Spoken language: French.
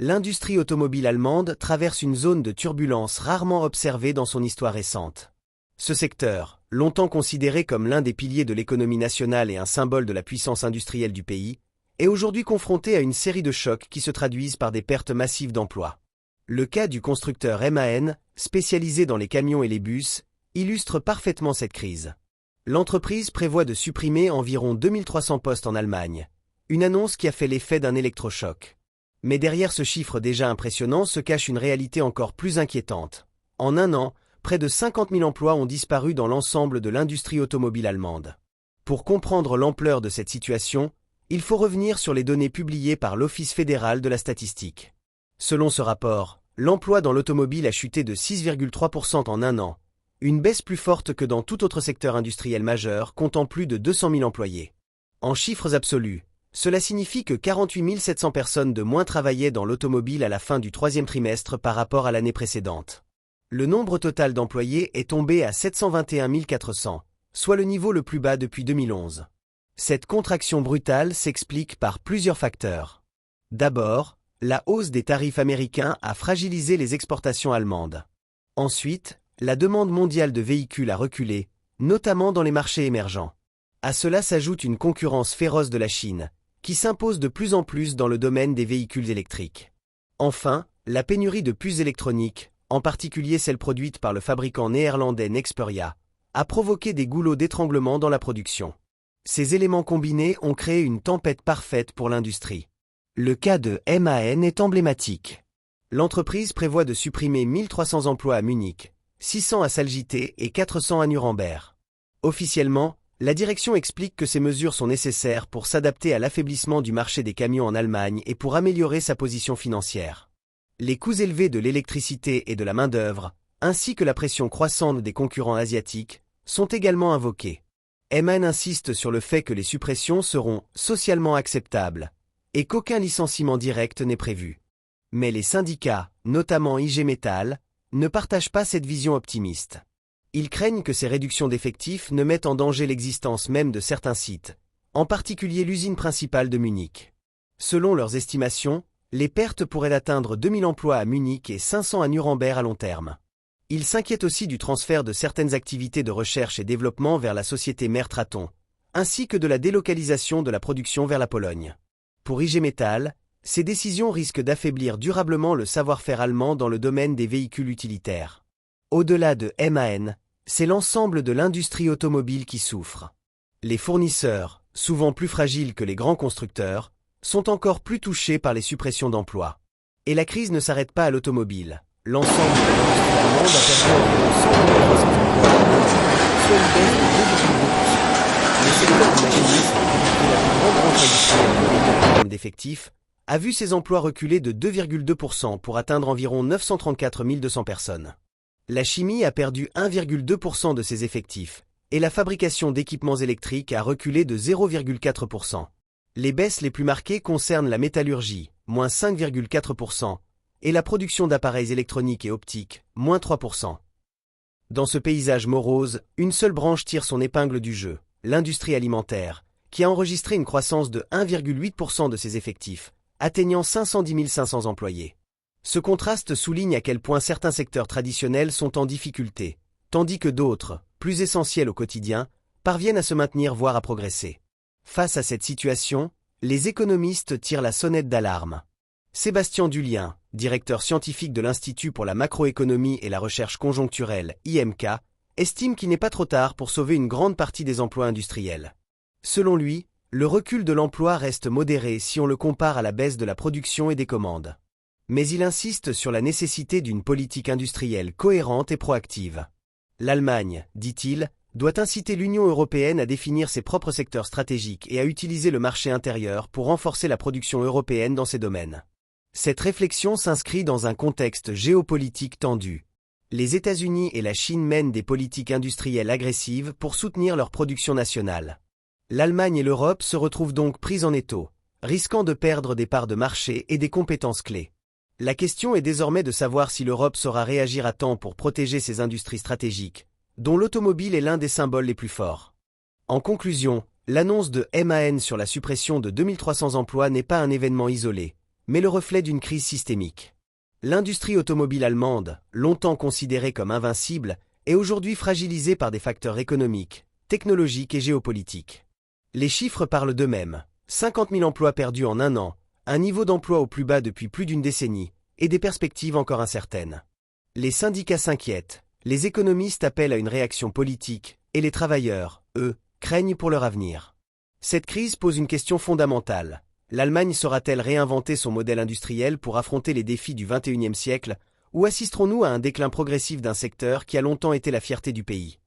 L'industrie automobile allemande traverse une zone de turbulence rarement observée dans son histoire récente. Ce secteur, longtemps considéré comme l'un des piliers de l'économie nationale et un symbole de la puissance industrielle du pays, est aujourd'hui confronté à une série de chocs qui se traduisent par des pertes massives d'emplois. Le cas du constructeur MAN, spécialisé dans les camions et les bus, illustre parfaitement cette crise. L'entreprise prévoit de supprimer environ 2300 postes en Allemagne, une annonce qui a fait l'effet d'un électrochoc. Mais derrière ce chiffre déjà impressionnant se cache une réalité encore plus inquiétante. En un an, près de 50 000 emplois ont disparu dans l'ensemble de l'industrie automobile allemande. Pour comprendre l'ampleur de cette situation, il faut revenir sur les données publiées par l'Office fédéral de la statistique. Selon ce rapport, l'emploi dans l'automobile a chuté de 6,3% en un an, une baisse plus forte que dans tout autre secteur industriel majeur comptant plus de 200 000 employés. En chiffres absolus, cela signifie que 48 700 personnes de moins travaillaient dans l'automobile à la fin du troisième trimestre par rapport à l'année précédente. Le nombre total d'employés est tombé à 721 400, soit le niveau le plus bas depuis 2011. Cette contraction brutale s'explique par plusieurs facteurs. D'abord, la hausse des tarifs américains a fragilisé les exportations allemandes. Ensuite, la demande mondiale de véhicules a reculé, notamment dans les marchés émergents. À cela s'ajoute une concurrence féroce de la Chine, qui s'impose de plus en plus dans le domaine des véhicules électriques. Enfin, la pénurie de puces électroniques, en particulier celles produites par le fabricant néerlandais Nexperia, a provoqué des goulots d'étranglement dans la production. Ces éléments combinés ont créé une tempête parfaite pour l'industrie. Le cas de MAN est emblématique. L'entreprise prévoit de supprimer 1300 emplois à Munich, 600 à Salzgitter et 400 à Nuremberg. Officiellement, la direction explique que ces mesures sont nécessaires pour s'adapter à l'affaiblissement du marché des camions en Allemagne et pour améliorer sa position financière. Les coûts élevés de l'électricité et de la main-d'œuvre, ainsi que la pression croissante des concurrents asiatiques, sont également invoqués. MAN insiste sur le fait que les suppressions seront socialement acceptables et qu'aucun licenciement direct n'est prévu. Mais les syndicats, notamment IG Metall, ne partagent pas cette vision optimiste. Ils craignent que ces réductions d'effectifs ne mettent en danger l'existence même de certains sites, en particulier l'usine principale de Munich. Selon leurs estimations, les pertes pourraient atteindre 2000 emplois à Munich et 500 à Nuremberg à long terme. Ils s'inquiètent aussi du transfert de certaines activités de recherche et développement vers la société mère Traton, ainsi que de la délocalisation de la production vers la Pologne. Pour IG Metall, ces décisions risquent d'affaiblir durablement le savoir-faire allemand dans le domaine des véhicules utilitaires. Au-delà de MAN, c'est l'ensemble de l'industrie automobile qui souffre. Les fournisseurs, souvent plus fragiles que les grands constructeurs, sont encore plus touchés par les suppressions d'emplois. Et la crise ne s'arrête pas à l'automobile. L'ensemble de l'industrie allemande a perdu environ 100 300 emplois, soit une baisse de 2,2%. Le secteur du machinisme, qui est la plus grande branche industrielle du pays en termes d'effectifs, a vu ses emplois reculer de 2,2% pour atteindre environ 934 200 personnes. La chimie a perdu 1,2% de ses effectifs, et la fabrication d'équipements électriques a reculé de 0,4%. Les baisses les plus marquées concernent la métallurgie, moins 5,4%, et la production d'appareils électroniques et optiques, moins 3%. Dans ce paysage morose, une seule branche tire son épingle du jeu, l'industrie alimentaire, qui a enregistré une croissance de 1,8% de ses effectifs, atteignant 510 500 employés. Ce contraste souligne à quel point certains secteurs traditionnels sont en difficulté, tandis que d'autres, plus essentiels au quotidien, parviennent à se maintenir voire à progresser. Face à cette situation, les économistes tirent la sonnette d'alarme. Sébastien Dullien, directeur scientifique de l'Institut pour la macroéconomie et la recherche conjoncturelle, IMK, estime qu'il n'est pas trop tard pour sauver une grande partie des emplois industriels. Selon lui, le recul de l'emploi reste modéré si on le compare à la baisse de la production et des commandes. Mais il insiste sur la nécessité d'une politique industrielle cohérente et proactive. L'Allemagne, dit-il, doit inciter l'Union européenne à définir ses propres secteurs stratégiques et à utiliser le marché intérieur pour renforcer la production européenne dans ces domaines. Cette réflexion s'inscrit dans un contexte géopolitique tendu. Les États-Unis et la Chine mènent des politiques industrielles agressives pour soutenir leur production nationale. L'Allemagne et l'Europe se retrouvent donc prises en étau, risquant de perdre des parts de marché et des compétences clés. La question est désormais de savoir si l'Europe saura réagir à temps pour protéger ses industries stratégiques, dont l'automobile est l'un des symboles les plus forts. En conclusion, l'annonce de MAN sur la suppression de 2300 emplois n'est pas un événement isolé, mais le reflet d'une crise systémique. L'industrie automobile allemande, longtemps considérée comme invincible, est aujourd'hui fragilisée par des facteurs économiques, technologiques et géopolitiques. Les chiffres parlent d'eux-mêmes. 50 000 emplois perdus en un an, un niveau d'emploi au plus bas depuis plus d'une décennie, et des perspectives encore incertaines. Les syndicats s'inquiètent, les économistes appellent à une réaction politique, et les travailleurs, eux, craignent pour leur avenir. Cette crise pose une question fondamentale. L'Allemagne saura-t-elle réinventer son modèle industriel pour affronter les défis du XXIe siècle, ou assisterons-nous à un déclin progressif d'un secteur qui a longtemps été la fierté du pays ?